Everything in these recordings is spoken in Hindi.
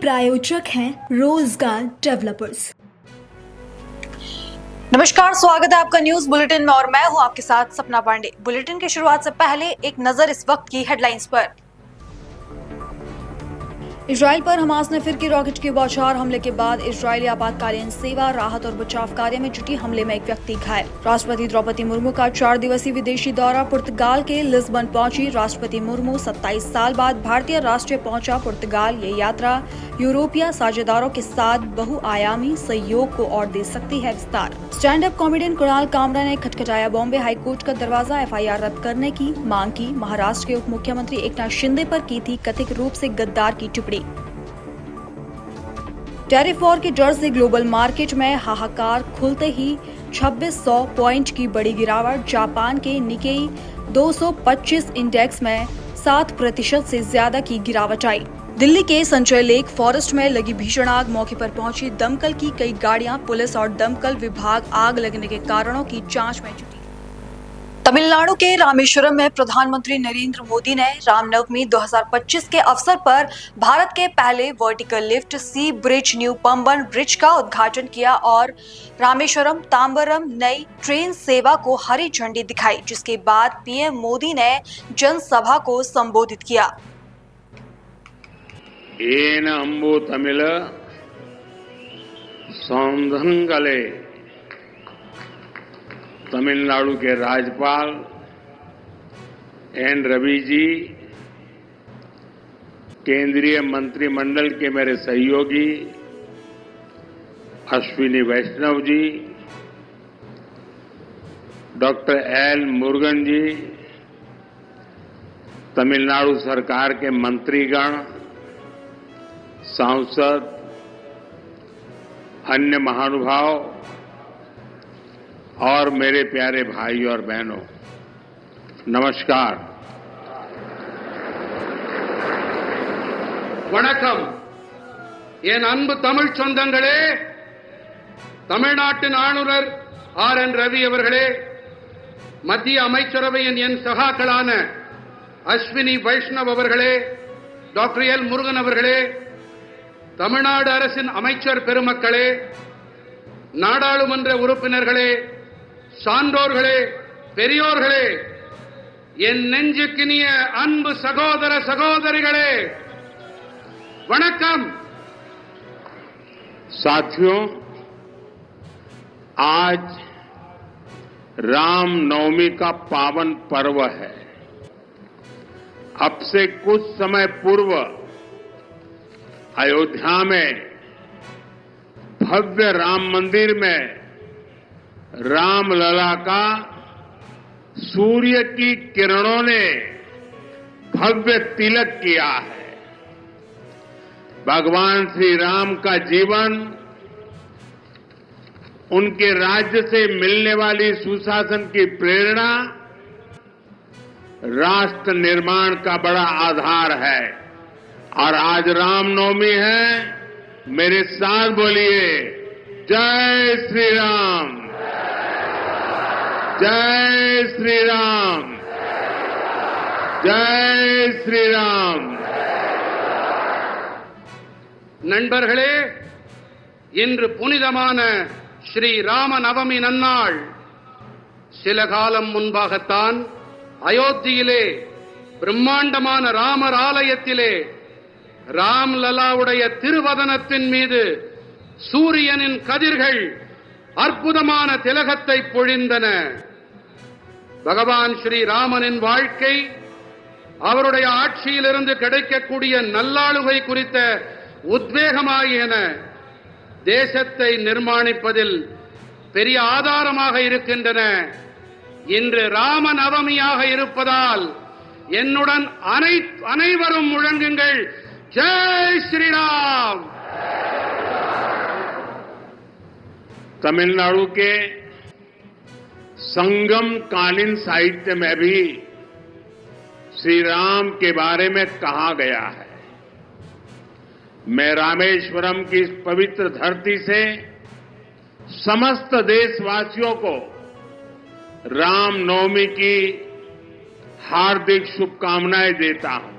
प्रायोजक हैं रोजगार डेवलपर्स। नमस्कार, स्वागत है आपका न्यूज बुलेटिन में और मैं हूं आपके साथ सपना पांडे। बुलेटिन की शुरुआत से पहले एक नजर इस वक्त की हेडलाइंस पर। इजराइल पर हमास ने फिर की रॉकेट के बौछार हमले के बाद इजरायली आपातकालीन सेवा राहत और बचाव कार्य में जुटी। हमले में एक व्यक्ति घायल। राष्ट्रपति द्रौपदी मुर्मू का 4 दिवसीय विदेशी दौरा। पुर्तगाल के लिस्बन पहुंची राष्ट्रपति मुर्मू। 27 साल बाद भारतीय राष्ट्र पहुंचा पुर्तगाल। ये यात्रा यूरोपीय साझेदारों के साथ बहुआयामी सहयोग को और दे सकती है विस्तार। Stand up comedian Kunal Kamra ने खटखटाया बॉम्बे हाईकोर्ट का दरवाजा। FIR रद्द करने की मांग की। महाराष्ट्र के उप मुख्यमंत्री एकनाथ शिंदे पर की थी कथित रूप से गद्दार की टिप्पणी। टैरिफ वॉर के डर से ग्लोबल मार्केट में हाहाकार। खुलते ही 2600 पॉइंट की बड़ी गिरावट। जापान के निकेई 225 इंडेक्स में 7% से ज्यादा की गिरावट आई। दिल्ली के संजय लेक फॉरेस्ट में लगी भीषण आग। मौके पर पहुंची दमकल की कई गाड़ियां। पुलिस और दमकल विभाग आग लगने के कारणों की जांच में जुटी। तमिलनाडु के रामेश्वरम में प्रधानमंत्री नरेंद्र मोदी ने रामनवमी 2025 के अवसर पर भारत के पहले वर्टिकल लिफ्ट सी ब्रिज न्यू पंबन ब्रिज का उद्घाटन किया और रामेश्वरम तांबरम नई ट्रेन सेवा को हरी झंडी दिखाई, जिसके बाद PM मोदी ने जनसभा को संबोधित किया। येन अंबु तमिल सौंधंगले। तमिलनाडु के राज्यपाल N. रवि जी, केंद्रीय मंत्रिमंडल के मेरे सहयोगी अश्विनी वैष्णव जी, डॉक्टर L. मुरुगन जी, तमिलनाडु सरकार के मंत्रीगण, सांसद, अन्य महानुभाव और मेरे प्यारे भाई और बहनों, नमस्कार। வணக்கம். என் அன்பு தமிழ் சொந்தங்களே, தமிழ்நாட்டின் ஆளுநர் RN ரவி அவர்களே, மத்திய அமைச்சரவையின் என் சகாக்களான அஸ்வினி வைஷ்ணவ் அவர்களே, டாக்டர் L. முருகன் அவர்களே, தமிழ்நாடு அரசின் அமைச்சர் பெருமக்களே, நாடாளுமன்ற உறுப்பினர்களே, சான்றோர்களே, பெரியோர்களே, என் நெஞ்சுக்கினிய அன்பு சகோதர சகோதரிகளே, वणक्कम। साथियों, आज रामनवमी का पावन पर्व है। अब से कुछ समय पूर्व अयोध्या में भव्य राम मंदिर में रामलला का सूर्य की किरणों ने भव्य तिलक किया है। भगवान श्री राम का जीवन, उनके राज्य से मिलने वाली सुशासन की प्रेरणा राष्ट्र निर्माण का बड़ा आधार है। और आज रामनवमी है। मेरे साथ बोलिए, जय श्री राम, जय श्री राम, जय श्री राम। நண்பர்களே, இன்று புனிதமான ஸ்ரீ ராம நவமி நன்னாள். சில காலம் முன்பாகத்தான் அயோத்தியிலே பிரம்மாண்டமான ராமர் ஆலயத்திலே ராம்லலாவுடைய திருவதனத்தின் மீது சூரியனின் கதிர்கள் அற்புதமான திலகத்தை பொழிந்தன. பகவான் ஸ்ரீ ராமனின் வாழ்க்கை, அவருடைய ஆட்சியிலிருந்து கிடைக்கக்கூடிய நல்லாளுகை குறித்த உத்வேகமாகியன தேசத்தை நிர்மாணிப்பதில் பெரிய ஆதாரமாக இருக்கின்றன. இன்று ராம நவமியாக இருப்பதால் என்னுடன் அனைவரும் முழங்குங்கள், ஜெய் ஸ்ரீராம்। तमिलनाडु के संगम कालीन साहित्य में भी श्री राम के बारे में कहा गया है। मैं रामेश्वरम की इस पवित्र धरती से समस्त देशवासियों को रामनवमी की हार्दिक शुभकामनाएं देता हूं।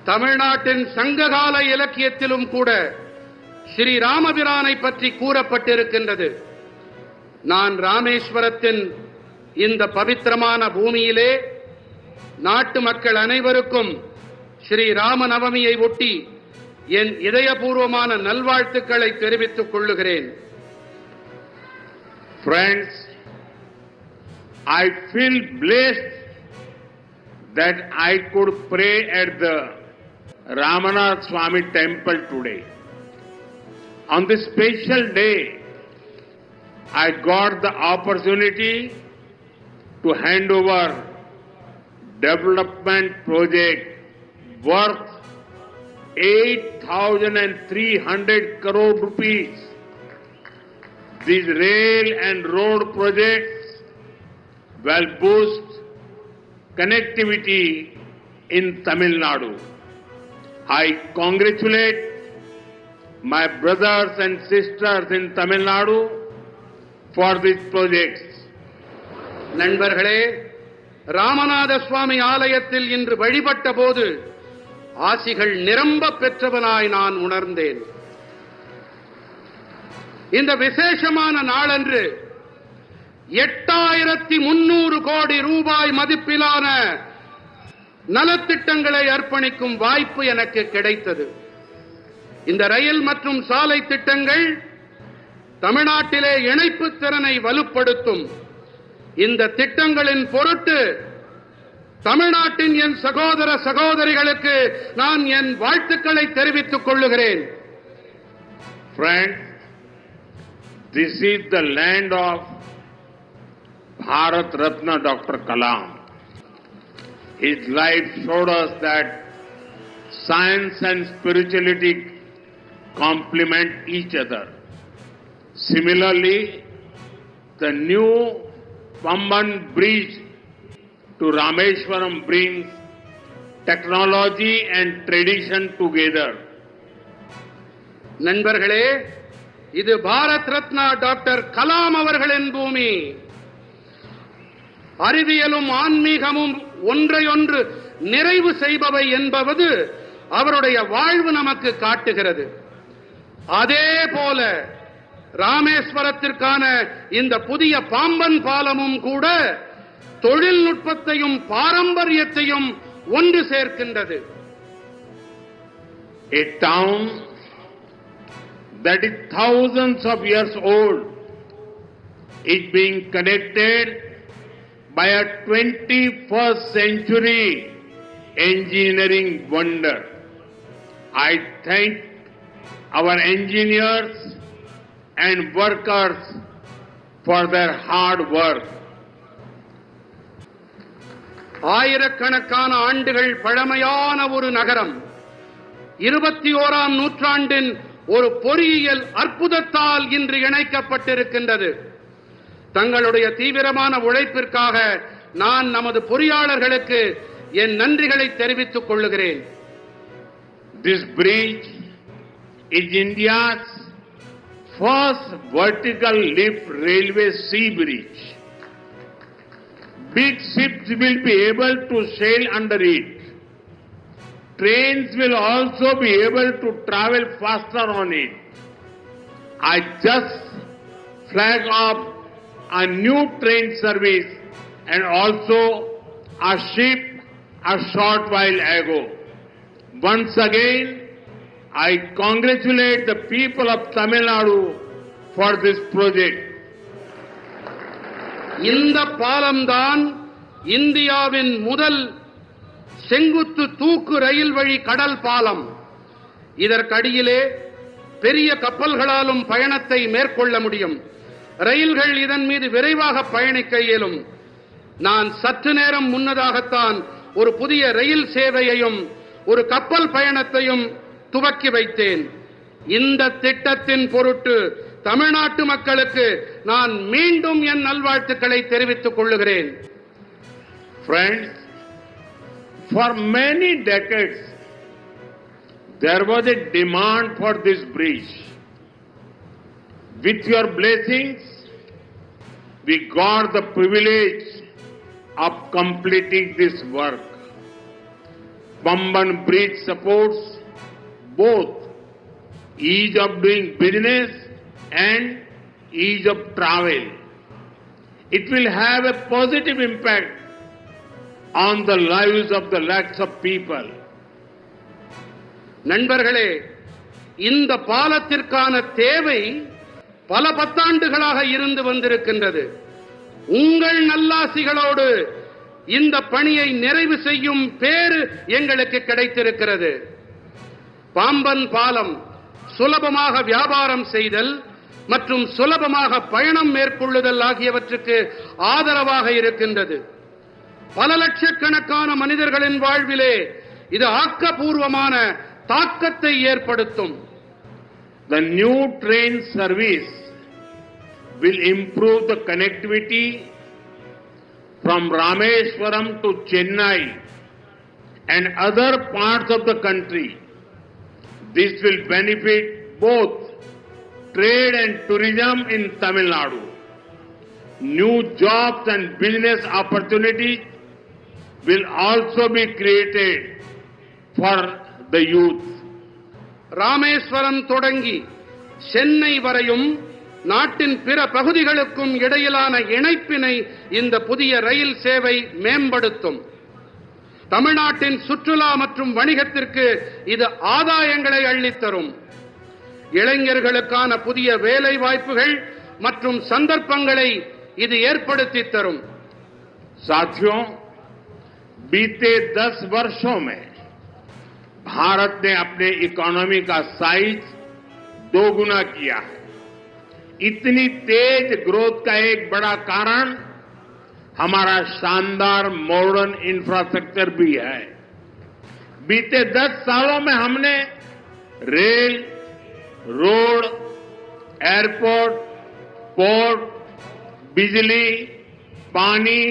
தமிழ்நாட்டின் சங்ககால இலக்கியத்திலும் கூட ஸ்ரீ ராமபிரானை பற்றி கூறப்பட்டிருக்கின்றது. நான் ராமேஸ்வரத்தின் இந்த பவித்திரமான பூமியிலே நாட்டு மக்கள் அனைவருக்கும் ஸ்ரீ ராமநவமியை ஒட்டி என் இதயபூர்வமான நல்வாழ்த்துக்களை தெரிவித்துக் கொள்ளுகிறேன். Friends, I feel blessed that I could pray at the Ramanath Swami temple today. On this special day, I got the opportunity to hand over development project worth 8,300 crore rupees. These rail and road projects will boost connectivity in Tamil Nadu. I congratulate my brothers and sisters in Tamil Nadu for these projects. நண்பர்களே, ராமநாத சுவாமி ஆலயத்தில் இன்று வழிபட்ட போது ஆசிகள் நிரம்ப பெற்றவனாய் நான் உணர்ந்தேன். இந்த விசேஷமான நாளன்று 8,300 கோடி ரூபாய் மதிப்பிலான நலத்திட்டங்களை அர்ப்பணிக்கும் வாய்ப்பு எனக்கு கிடைத்தது. இந்த ரயில் மற்றும் சாலை திட்டங்கள் தமிழ்நாட்டிலே இணைப்பு திறனை வலுப்படுத்தும். இந்த திட்டங்களின் பொருட்டு தமிழ்நாட்டின் என் சகோதர சகோதரிகளுக்கு நான் என் வாழ்த்துக்களை தெரிவித்துக் கொள்ளுகிறேன். Friends, this is the land of Bharat Ratna Dr. Kalam. His life showed us that science and spirituality complement each other. Similarly, the new Pamban Bridge to Rameshwaram brings technology and tradition together. நண்பர்களே, இது பாரத் ரத்னா டாக்டர் கலாம் அவர்களின் பூமி. அறிவியலும் ஆன்மீகமும் ஒன்றையொன்று நிறைவு செய்பவை என்பது அவருடைய வாழ்வு நமக்கு காட்டுகிறது. அதே போல ராமேஸ்வரத்திற்கான இந்த புதிய பாம்பன் பாலமும் கூட தொழில்நுட்பத்தையும் பாரம்பரியத்தையும் ஒன்று சேர்க்கின்றது. A town that is thousands of years old is being connected by a 21st century engineering wonder. I thank our engineers and workers for their hard work. ஆயிரக்கணக்கான ஆண்டுகள் பழமையான ஒரு நகரம் 21ஆம் நூற்றாண்டின் ஒரு பொறியியல் அற்புதத்தால் இன்று இணைக்கப்பட்டிருக்கின்றது. தங்களுடைய தீவிரமான உழைப்பிற்காக நான் நமது பொறியாளர்களுக்கு என் நன்றிகளை தெரிவித்துக் கொள்ளுகிறேன். This bridge is India's first vertical lift railway sea bridge. Big ships will be able to sail under it. Trains will also be able to travel faster on it. I just flagged off a new train service and also a ship a short while ago. Once again, I congratulate the people of Tamil Nadu for this project. இந்த பாலம்தான் இந்தியாவின் முதல் செங்குத்து தூக்கு ரயில் வழி கடல் பாலம். இதற்கடியிலே பெரிய கப்பல்களாலும் பயணத்தை மேற்கொள்ள முடியும். ரயில்கள் இதன் மீது விரைவாக பயணிக்க இயலும். நான் சற்று நேரம் முன்னதாகத்தான் ஒரு புதிய ரயில் சேவையையும் ஒரு கப்பல் பயணத்தையும் துவக்கி வைத்தேன். இந்த திட்டத்தின் பொருட்டு தமிழ்நாட்டு மக்களுக்கு நான் மீண்டும் என் நல்வாழ்த்துக்களை தெரிவித்துக் கொள்ளுகிறேன். Friends, for many decades there was a demand for this bridge. With your blessings, we got the privilege of completing this work. Pamban Bridge supports both ease of doing business and ease of travel. It will have a positive impact on the lives of the lakhs of people. நண்பர்களே, இந்த பாலத்திற்கான தேவை பல பத்தாண்டுகளாக இருந்து வந்திருக்கின்றது. உங்கள் நல்லாசிகளோடு இந்த பணியை நிறைவு செய்யும் பேறு எங்களுக்கு கிடைத்திருக்கிறது. பாம்பன் பாலம் சுலபமாக வியாபாரம் செய்தல் மற்றும் சுலபமாக பயணம் மேற்கொள்ளுதல் ஆகியவற்றுக்கு ஆதரவாக இருக்கின்றது. பல லட்சக்கணக்கான மனிதர்களின் வாழ்விலே இது ஆக்கப்பூர்வமான தாக்கத்தை ஏற்படுத்தும். The new train service will improve the connectivity from Rameswaram to Chennai and other parts of the country. This will benefit both trade and tourism in Tamil Nadu. New jobs and business opportunities will also be created for the youth. Rameswaram தொடங்கி சென்னை வரையும் நாட்டின் பிற பகுதிகளுக்கும் இடையிலான இணைப்பினை இந்த புதிய ரயில் சேவை மேம்படுத்தும். தமிழ்நாட்டின் சுற்றுலா மற்றும் வணிகத்திற்கு இது ஆதாயங்களை அள்ளித்தரும். இளைஞர்களுக்கான புதிய வேலை வாய்ப்புகள் மற்றும் சந்தர்ப்பங்களை இது ஏற்படுத்தி தரும். साथियों, बीते 10 वर्षों में भारत ने अपने इकोनॉमी का साइज दोगुना किया है. इतनी तेज ग्रोथ का एक बड़ा कारण हमारा शानदार मॉडर्न इंफ्रास्ट्रक्चर भी है. बीते 10 सालों में हमने रेल, रोड, एयरपोर्ट, पोर्ट, बिजली, पानी,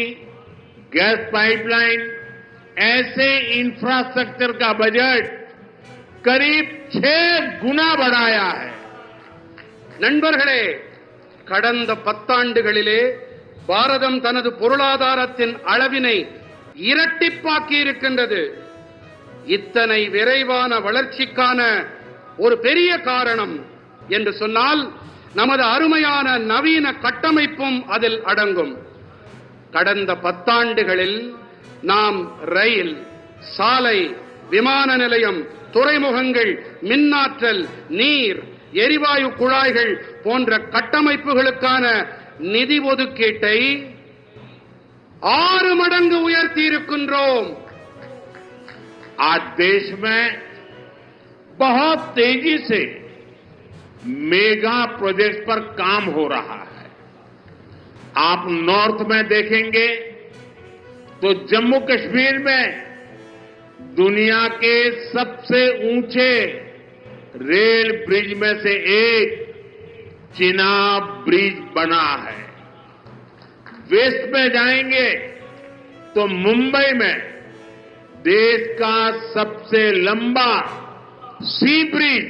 गैस पाइपलाइन ऐसे इंफ्रास्ट्रक्चर का बजट करीब 6 गुना बढ़ाया है. நண்பர்களே, கடந்த 10 ஆண்டுகளிலே பாரதம் தனது பொருளாதாரத்தின் அளவினை இரட்டிப்பாக்கி இருக்கின்றது. இத்தனை விரைவான வளர்ச்சிக்கான ஒரு பெரிய காரணம் என்று சொன்னால் நமது அருமையான நவீன கட்டமைப்பும் அதில் அடங்கும். கடந்த 10 ஆண்டுகளில் நாம் ரயில், சாலை, விமான நிலையம், துறைமுகங்கள், மின்னாற்றல், நீர், எரிவாயு குழாய்கள் போன்ற கட்டமைப்புகளுக்கான நிதி ஒதுக்கீட்டை 6 மடங்கு உயர்த்தி இருக்கின்றோம். आज देश में बहुत तेजी से मेगा प्रोजेक्ट पर काम हो रहा है. आप नॉर्थ में देखेंगे तो जम्मू कश्मीर में दुनिया के सबसे ऊंचे रेल ब्रिज में से एक चिनाब ब्रिज बना है. वेस्ट में जाएंगे तो मुंबई में देश का सबसे लंबा सी ब्रिज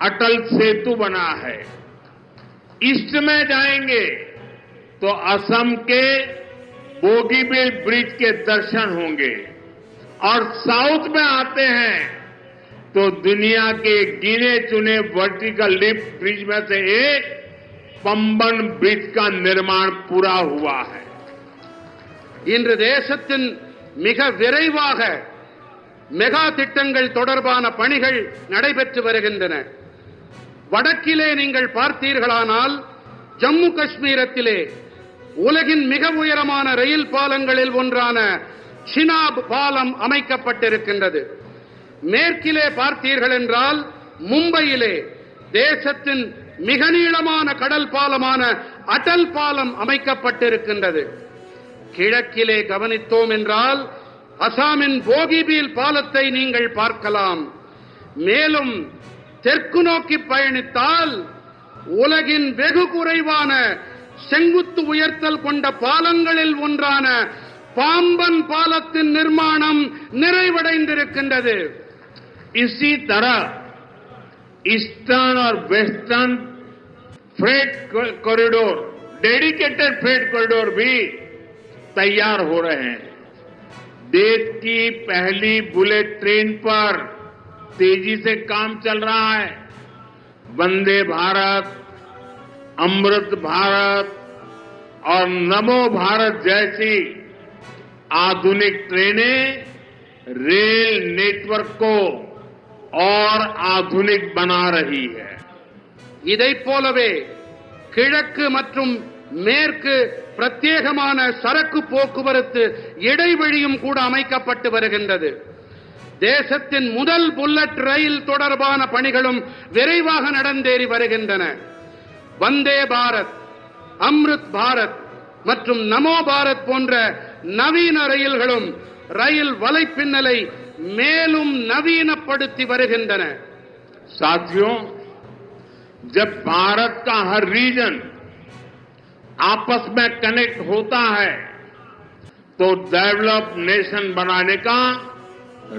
अटल सेतु बना है. ईस्ट में जाएंगे तो असम के बोगीबील ब्रिज के दर्शन होंगे और साउथ में आते हैं तो दुनिया के गिने चुने वर्टिकल लिफ्ट ब्रिज में से एक पंबन ब्रिज का निर्माण पूरा हुआ है. இன்று தேசத்தின் மிக விரைவாக மெகா திட்டங்கள் தொடர்பான பணிகள் நடைபெற்று வருகின்றன. வடக்கிலே நீங்கள் பார்த்தீர்களானால் ஜம்மு காஷ்மீரத்திலே உலகின் மிக உயரமான ரயில் பாலங்களில் ஒன்றான சினாப் பாலம் அமைக்கப்பட்டிருக்கின்றது. மேற்கிலே பார்த்தீர்கள் என்றால் மும்பையிலே தேசத்தின் மிக நீளமான கடல் பாலமான அடல் பாலம் அமைக்கப்பட்டிருக்கின்றது. கிழக்கிலே கவனித்தோம் என்றால் அசாமின் போகிபீல் பாலத்தை நீங்கள் பார்க்கலாம். மேலும் தெற்கு நோக்கி பயணித்தால் உலகின் வெகு குறைவான செங்குத்து உயர்த்தல் கொண்ட பாலங்களில் ஒன்றான பாம்பன் பாலத்தின் நிர்மாணம் நிறைவடைந்திருக்கின்றது. इसी तरह ईस्टर्न और western freight corridor, dedicated freight corridor भी तैयार हो रहे हैं. देश की पहली बुलेट ट्रेन पर तेजी से काम चल रहा है। वंदे भारत, अमृत भारत और नमो भारत जैसी आधुनिक ट्रेनें रेल नेटवर्क को और आधुनिक बना रही है। இதைப் போலவே கிழக்கு மற்றும் மேற்கு பிரத்யேகமான சரக்கு போக்குவரத்து இடைவெளியும் கூட அமைக்கப்பட்டு வருகின்றது. தேசத்தின் முதல் புல்லட் ரயில் தொடர்பான பணிகளும் விரைவாக நடந்தேறி வருகின்றன. வந்தே பாரத், அம்ருத் பாரத் மற்றும் நமோ பாரத் போன்ற நவீன ரயில்களும் ரயில் வலைப்பின்னலை மேலும் நவீனப்படுத்தி வருகின்றன. साथियों, जब भारत का हर रीजन आपस में कनेक्ट होता है तो डेवलप्ड नेशन बनाने का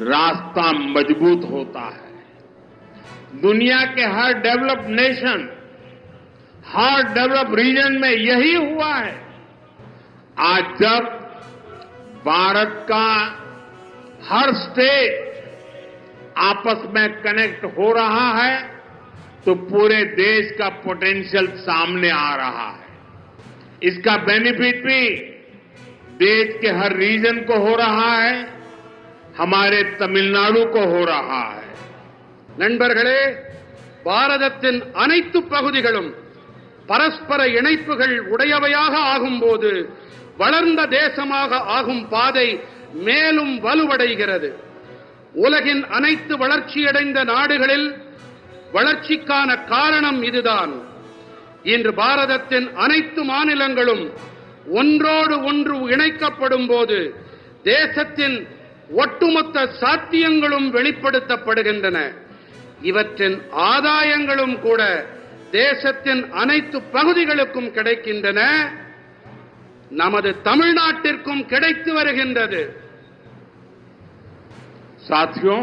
रास्ता मजबूत होता है। दुनिया के हर डेवलप्ड नेशन, हर डेवलप्ड रीजन में यही हुआ है। आज जब भारत का हर स्टेट आपस में कनेक्ट हो रहा है तो पूरे देश का पोटेंशियल सामने आ रहा है। इसका बेनिफिट भी देश के हर रीजन को हो रहा है, हमारे तमिलनाडु को हो रहा है। நண்பர்களே, பாரதத்தின் அனைத்து பகுதிகளும் பரஸ்பர இணைப்புகள் உடையவையாக ஆகும்போது வளர்ந்த தேசமாக ஆகும் பாதை மேலும் வலுவடைகிறது. உலகின் அனைத்து வளர்ச்சியடைந்த நாடுகளில் வளர்ச்சிக்கான காரணம் இதுதான். இன்று பாரதத்தின் அனைத்து மாநிலங்களும் ஒன்றோடு ஒன்று இணைக்கப்படும் போது தேசத்தின் ஒட்டுமொத்த சாத்தியங்களும் வெளிப்படுத்தப்படுகின்றன. இவற்றின் ஆதாயங்களும் கூட தேசத்தின் அனைத்து பகுதிகளுக்கும் கிடைக்கின்றன. நமது தமிழ்நாட்டிற்கும் கிடைத்து வருகின்றது. साथियों,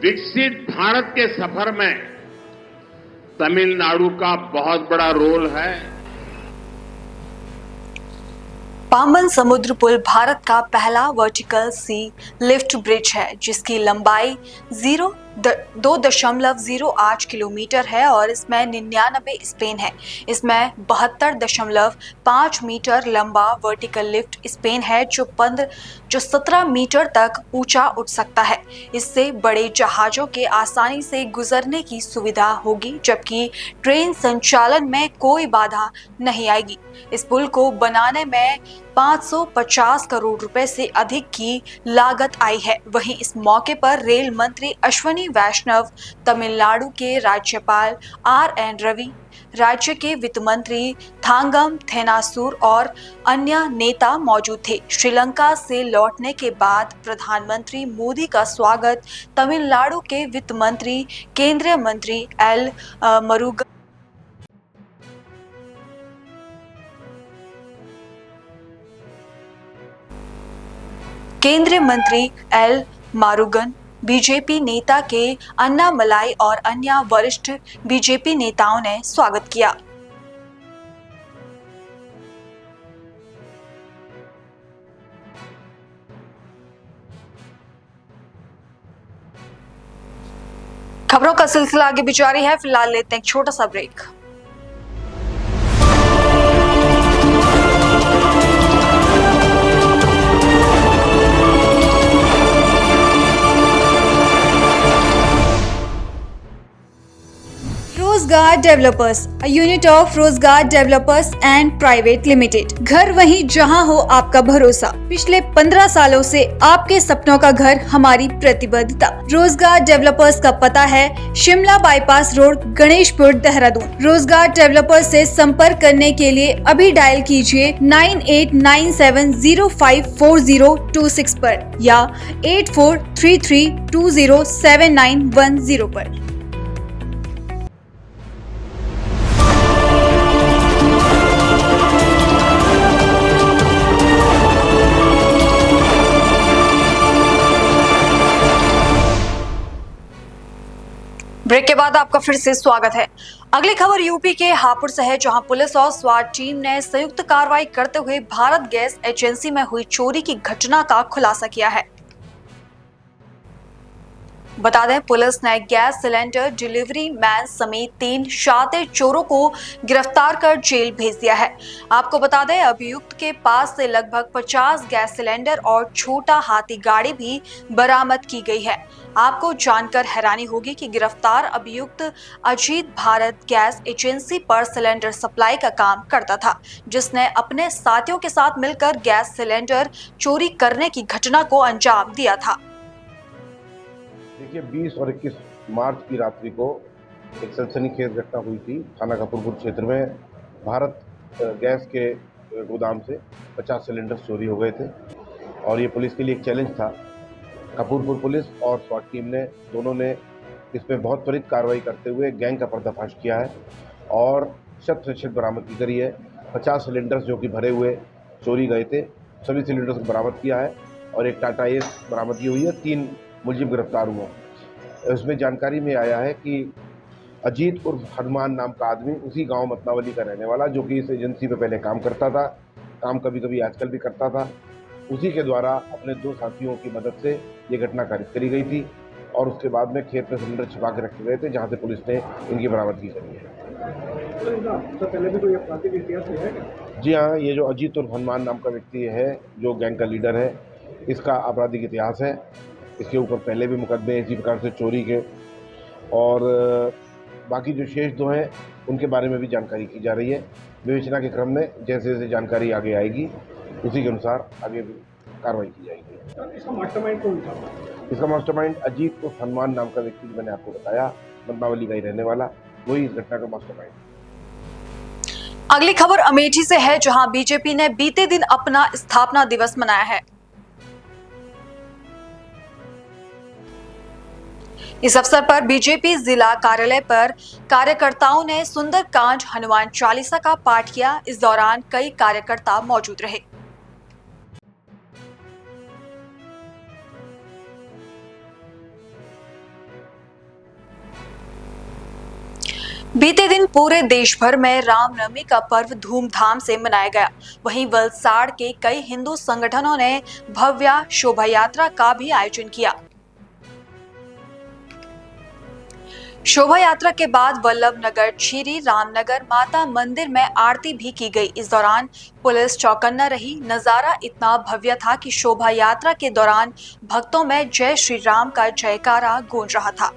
विकसित भारत के सफर में तमिलनाडु का बहुत बड़ा रोल है। पाम्बन समुद्र पुल भारत का पहला वर्टिकल सी लिफ्ट ब्रिज है, जिसकी लंबाई 2.08 किलोमीटर है और इसमें 99 स्पेन है। इसमें 72.5 मीटर लंबा वर्टिकल लिफ्ट स्पेन है जो 17 मीटर तक ऊंचा उठ सकता है। इससे बड़े जहाजों के आसानी से गुजरने की सुविधा होगी, जबकि ट्रेन संचालन में कोई बाधा नहीं आएगी। इस पुल को बनाने में 550 करोड़ रुपए से अधिक की लागत आई है। वहीं इस मौके पर रेल मंत्री अश्विनी वैष्णव, तमिलनाडु के राज्यपाल RN रवि, राज्य के वित्त मंत्री थांगम थेनासूर और अन्य नेता मौजूद थे। श्रीलंका से लौटने के बाद प्रधानमंत्री मोदी का स्वागत तमिलनाडु के वित्त मंत्री केंद्रीय मंत्री एल मुरुगन बीजेपी नेता के अन्नामलाई और अन्य वरिष्ठ बीजेपी नेताओं ने स्वागत किया। खबरों का सिलसिला आगे भी जारी है। फिलहाल लेते हैं एक छोटा सा ब्रेक। रोजगार डेवलपर्स, अ यूनिट ऑफ रोजगार डेवलपर्स एंड प्राइवेट लिमिटेड। घर वहीं जहां हो आपका भरोसा। पिछले 15 सालों से आपके सपनों का घर हमारी प्रतिबद्धता। रोजगार डेवलपर्स का पता है शिमला बाईपास रोड, गणेशपुर, देहरादून। रोजगार डेवलपर्स से संपर्क करने के लिए अभी डायल कीजिए 9897054026 पर या 8433207910 पर। ब्रेक के बाद आपका फिर से स्वागत है। अगली खबर यूपी के हापुड़ से है, जहां पुलिस और स्वाट टीम ने संयुक्त कार्रवाई करते हुए भारत गैस एजेंसी में हुई चोरी की घटना का खुलासा किया है। बता दें, पुलिस ने गैस सिलेंडर डिलीवरी मैन समेत 3 शातिर चोरों को गिरफ्तार कर जेल भेज दिया है। आपको बता दें, अभियुक्त के पास से लगभग 50 गैस सिलेंडर और छोटा हाथी गाड़ी भी बरामद की गई है। आपको जानकर हैरानी होगी कि गिरफ्तार अभियुक्त अजीत भारत गैस एजेंसी पर सिलेंडर सप्लाई का काम करता था, जिसने अपने साथियों के साथ मिलकर गैस सिलेंडर चोरी करने की घटना को अंजाम दिया था। देखिए, 20 और 21 मार्च की रात्रि को एक सनसनीखेज घटना हुई थी थाना कपूरपुर क्षेत्र में। भारत गैस के गोदाम से 50 सिलेंडर चोरी हो गए थे और ये पुलिस के लिए एक चैलेंज था। कपूरपुर पुलिस और स्वाट टीम ने दोनों ने इसमें बहुत त्वरित कार्रवाई करते हुए गैंग का पर्दाफाश किया है और 100% बरामदगी करी है। 50 सिलेंडर्स जो कि भरे हुए चोरी गए थे, सभी सिलेंडर्स को बरामद किया है और एक टाटा एस बरामदगी हुई है। 3 मुलजिम गिरफ्तार हुआ। उसमें जानकारी में आया है कि अजीत उर्फ हनुमान नाम का आदमी उसी गांव मतनावली का रहने वाला, जो कि इस एजेंसी पे पहले काम करता था, काम कभी कभी आजकल भी करता था, उसी के द्वारा अपने 2 साथियों की मदद से ये घटना कारित करी गई थी और उसके बाद में खेत में सिलेंडर छिपा के रखे गए थे, जहाँ से पुलिस ने इनकी बरामदगी करी है। तो पहले भी कोई आपराधिक इतिहास है? जी हाँ, ये जो अजीत उर्फ हनुमान नाम का व्यक्ति है, जो गैंग का लीडर है, इसका आपराधिक इतिहास है। इसके ऊपर पहले भी मुकदमे इसी प्रकार से चोरी के, और बाकी जो शेष 2 हैं उनके बारे में भी जानकारी की जा रही है। विवेचना के क्रम में जैसे जैसे जानकारी आगे आएगी उसी के अनुसार आगे भी कार्रवाई की जाएगी। इसका मास्टरमाइंड कौन था? इसका मास्टरमाइंड अजीत उर्फ हनुमान नाम का व्यक्ति, मैंने आपको बताया, मतनावली का ही रहने वाला, वही इस घटना का मास्टरमाइंड। अगली खबर अमेठी से है, जहां बीजेपी ने बीते दिन अपना स्थापना दिवस मनाया है। इस अवसर पर बीजेपी जिला कार्यालय पर कार्यकर्ताओं ने सुंदरकांड हनुमान चालीसा का पाठ किया। इस दौरान कई कार्यकर्ता मौजूद रहे। बीते दिन पूरे देश भर में रामनवमी का पर्व धूमधाम से मनाया गया। वहीं वलसाड़ के कई हिंदू संगठनों ने भव्य शोभा यात्रा का भी आयोजन किया। शोभा यात्रा के बाद वल्लभ नगर, श्री रामनगर माता मंदिर में आरती भी की गई। इस दौरान पुलिस चौकन्ना रही। नजारा इतना भव्य था कि शोभा यात्रा के दौरान भक्तों में जय श्री राम का जयकारा गूंज रहा था।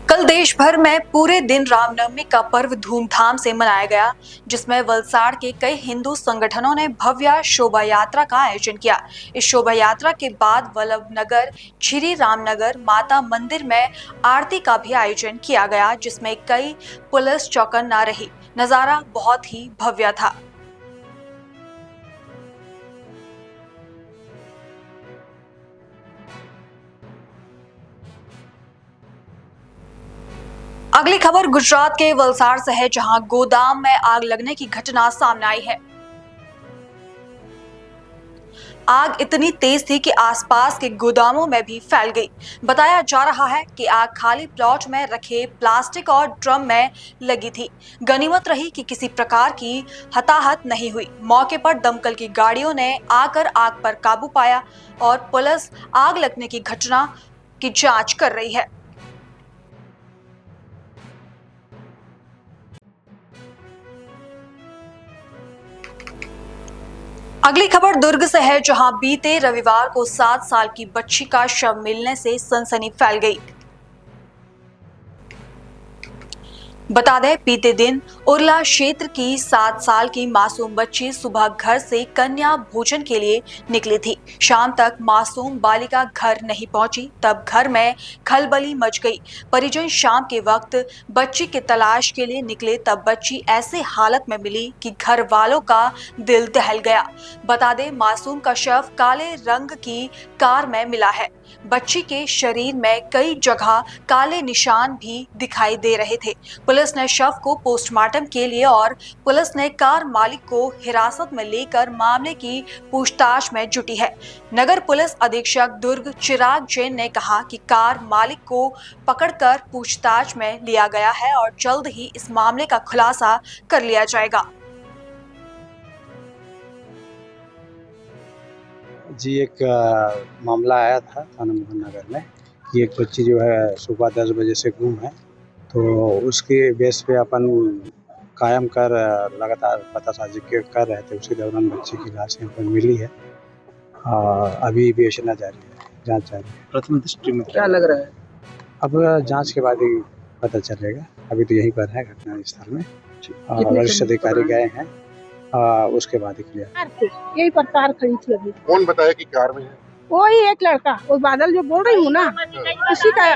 कल देश भर में पूरे दिन रामनवमी का पर्व धूमधाम से मनाया गया, जिसमें वलसाड़ के कई हिंदू संगठनों ने भव्य शोभा यात्रा का आयोजन किया। इस शोभा यात्रा के बाद वल्लभ नगर, श्री रामनगर माता मंदिर में आरती का भी आयोजन किया गया, जिसमें कई पुलिस चौकन्ना रही। नजारा बहुत ही भव्य था। अगली खबर गुजरात के वलसाड़ से है, जहां गोदाम में आग लगने की घटना सामने आई है। आग इतनी तेज थी कि आसपास के गोदामों में भी फैल गई। बताया जा रहा है कि आग खाली प्लॉट में रखे प्लास्टिक और ड्रम में लगी थी। गनीमत रही कि किसी प्रकार की हताहत नहीं हुई। मौके पर दमकल की गाड़ियों ने आकर आग पर काबू पाया और पुलिस आग लगने की घटना की जांच कर रही है। अगली खबर दुर्ग से है, जहां बीते रविवार को 7 साल की बच्ची का शव मिलने से सनसनी फैल गई। बता दें, बीते दिन उरला क्षेत्र की 7 साल की मासूम बच्ची सुबह घर से कन्या भोजन के लिए निकली थी। शाम तक मासूम बालिका घर नहीं पहुंची, तब घर में खलबली मच गई। परिजन शाम के वक्त बच्ची की तलाश के लिए निकले, तब बच्ची ऐसे हालत में मिली कि घर वालों का दिल दहल गया। बता दें, मासूम का शव काले रंग की कार में मिला है। बच्ची के शरीर में कई जगह काले निशान भी दिखाई दे रहे थे। पुलिस ने शव को पोस्टमार्टम के लिए और पुलिस ने कार मालिक को हिरासत में लेकर मामले की पूछताछ में जुटी है। नगर पुलिस अधीक्षक दुर्ग चिराग जैन ने कहा कि कार मालिक को पकड़कर पूछताछ में लिया गया है और जल्द ही इस मामले का खुलासा कर लिया जाएगा। जी, एक मामला आया था थाना मोहन नगर में कि एक बच्ची जो है सुबह 10 बजे से गुम है, तो उसके बेस पे अपन कायम कर लगातार पतासाजी कर रहे थे। उसी दौरान बच्ची की लाश यहाँ पर मिली है। अभी विवेचना जारी है, जांच जारी है। प्रथम दृष्टि में क्या लग रहा है? अब जांच के बाद ही पता चलेगा। अभी तो यहीं पर है घटना स्थल में, वरिष्ठ अधिकारी गए हैं, उसके बाद ही क्लियर। यही पर कार खड़ी थी। अभी कौन बताया कि कार में है? वही एक लड़का, वो बादल जो बोल रही हूँ ना, उसी का।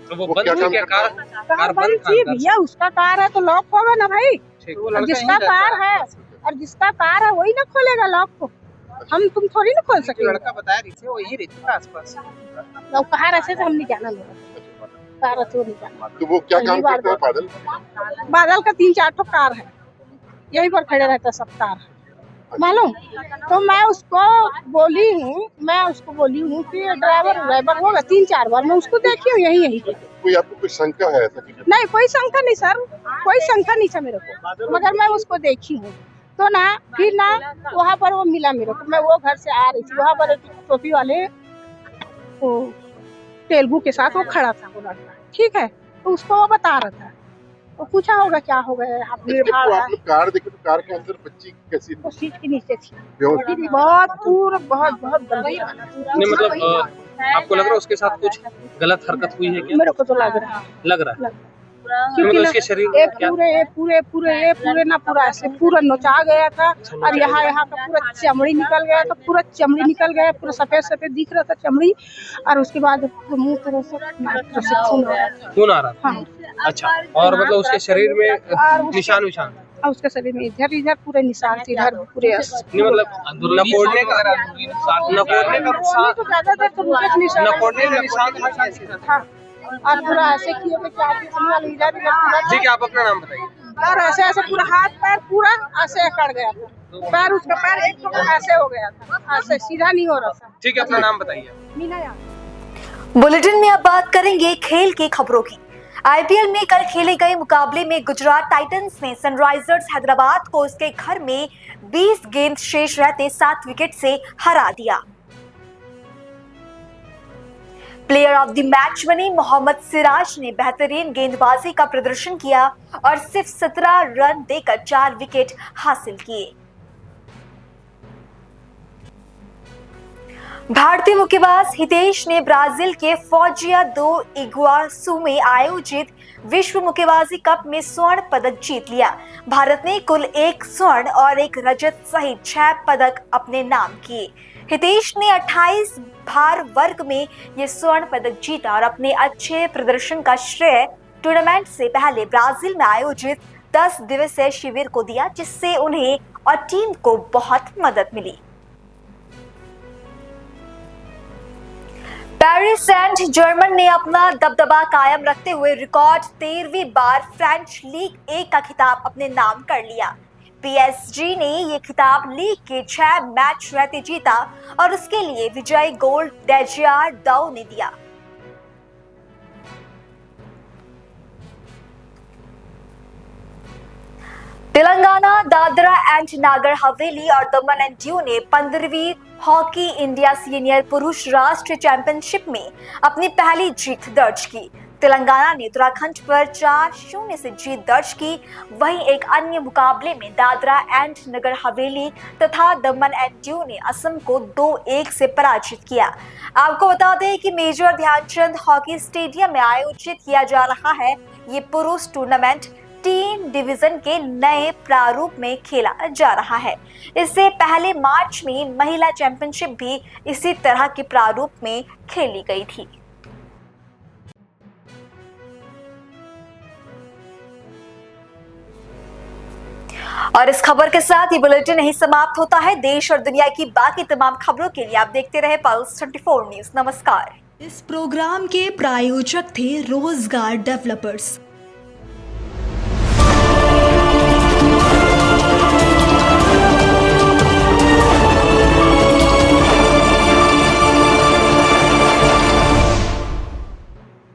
तो वो बंद हुई क्या कार बंद थी भैया, उसका कार है तो लॉक होगा ना भाई। जिसका कार है और जिसका कार है वही ना खोलेगा लॉक को, हम तुम थोड़ी ना खोल सकते। लड़का बताया रही वो यही रहती है आसपास। तो कहा रहे थे हम नहीं जाना, कार तो नहीं जाना। तो वो क्या काम करता है बादल? बादल का 3-4 ठो कार है, यहीं पर खड़े रहता सब कार मालूम। तो मैं उसको बोली हूँ कि ड्राइवर होगा 3-4 बार मैं उसको देखी हूँ यही। कोई आपको कोई शंका है ऐसा? नहीं, कोई शंका नहीं सर, कोई शंका नहीं था मेरे को, मगर मैं उसको देखी हूँ तो ना फिर ना वहाँ पर वो मिला मेरे को। मैं वो घर से आ रही थी, वहाँ पर एक टोपी वाले वो तेलुगु के साथ वो खड़ा था, वो लड़का, ठीक है। तो उसको वो बता रहा था, तो पूछा होगा क्या हो गया। आप लोग कार देखे तो कार के अंदर बच्ची कैसी थी? सीट के नीचे थी, बहुत नहीं, मतलब आपको लग रहा है उसके साथ कुछ गलत हरकत हुई है क्या? मेरे को तो लग रहा है क्योंकि उसके शरीर पूरे ना पूरा ऐसे पूरा नोचा गया था और यहाँ का पूरा चमड़ी निकल गया था, पूरा सफेद दिख रहा था चमड़ी। और उसके बाद मुंह तरह से खून आ रहा था। हाँ। अच्छा, और मतलब उसके शरीर में निशान और उसके शरीर में इधर पूरे निशान थे, इधर पूरे मतलब नकोड़ने का और पूरा ऐसे किए जी। क्या आप अपना नाम बताइए? और ऐसे पूरा हाथ पैर पूरा ऐसे अकड़ गया था, पैर उसका पैर एक तो ऐसे हो गया था, ऐसे सीधा नहीं हो रहा था। ठीक है, अपना नाम बताइए। मीना यार। बुलेटिन में अब बात करेंगे खेल की खबरों की। आईपीएल में कल खेले गए मुकाबले में गुजरात टाइटंस ने सनराइजर्स हैदराबाद को उसके घर में 20 गेंद शेष रहते 7 विकेट से हरा दिया। प्लेयर ऑफ द मैच बने मोहम्मद सिराज ने बेहतरीन गेंदबाजी का प्रदर्शन किया और सिर्फ 17 रन देकर 4 विकेट हासिल किए। भारतीय मुक्केबाज हितेश ने ब्राजील के फौजिया दो इग्वासू में आयोजित विश्व मुक्केबाजी कप में स्वर्ण पदक जीत लिया। भारत ने कुल 1 स्वर्ण और 1 रजत सहित 6 पदक अपने नाम किए। हितेश ने 28 भार वर्ग में ये स्वर्ण पदक जीता और अपने अच्छे प्रदर्शन का श्रेय टूर्नामेंट से पहले ब्राजील में आयोजित 10 दिवसीय शिविर को दिया, जिससे उन्हें और टीम को बहुत मदद मिली। पेरिस सेंट जर्मन ने अपना दबदबा कायम रखते हुए रिकॉर्ड 13वीं बार फ्रेंच लीग 1 का खिताब अपने नाम कर लिया। पीएसजी ने ये खिताब लीग के 6 मैच रहते जीता और उसके लिए विजयी गोल डेजियार दाऊ ने दिया। तेलंगाना, दादरा एंड नागर हवेली और दमन एंड दीव ने 15वीं हॉकी इंडिया सीनियर पुरुष राष्ट्रीय चैंपियनशिप में अपनी पहली जीत दर्ज की। तेलंगाना ने उत्तराखंड पर 4-0 से जीत दर्ज की। वहीं एक अन्य मुकाबले में दादरा एंड नगर हवेली तथा दमन एंड दीव ने असम को 2-1 से पराजित किया। आपको बता दें कि मेजर ध्यानचंद हॉकी स्टेडियम में आयोजित किया जा रहा है ये पुरुष टूर्नामेंट 3 डिवीजन के नए प्रारूप में खेला जा रहा है। इससे पहले मार्च में महिला चैंपियनशिप भी इसी तरह के प्रारूप में खेली गई थी। और इस खबर के साथ ये बुलेटिन नहीं समाप्त होता है। देश और दुनिया की बाकी तमाम खबरों के लिए आप देखते रहे पल्स 24 न्यूज। नमस्कार। इस प्रोग्राम के प्रायोजक थे रोजगार डेवलपर्स।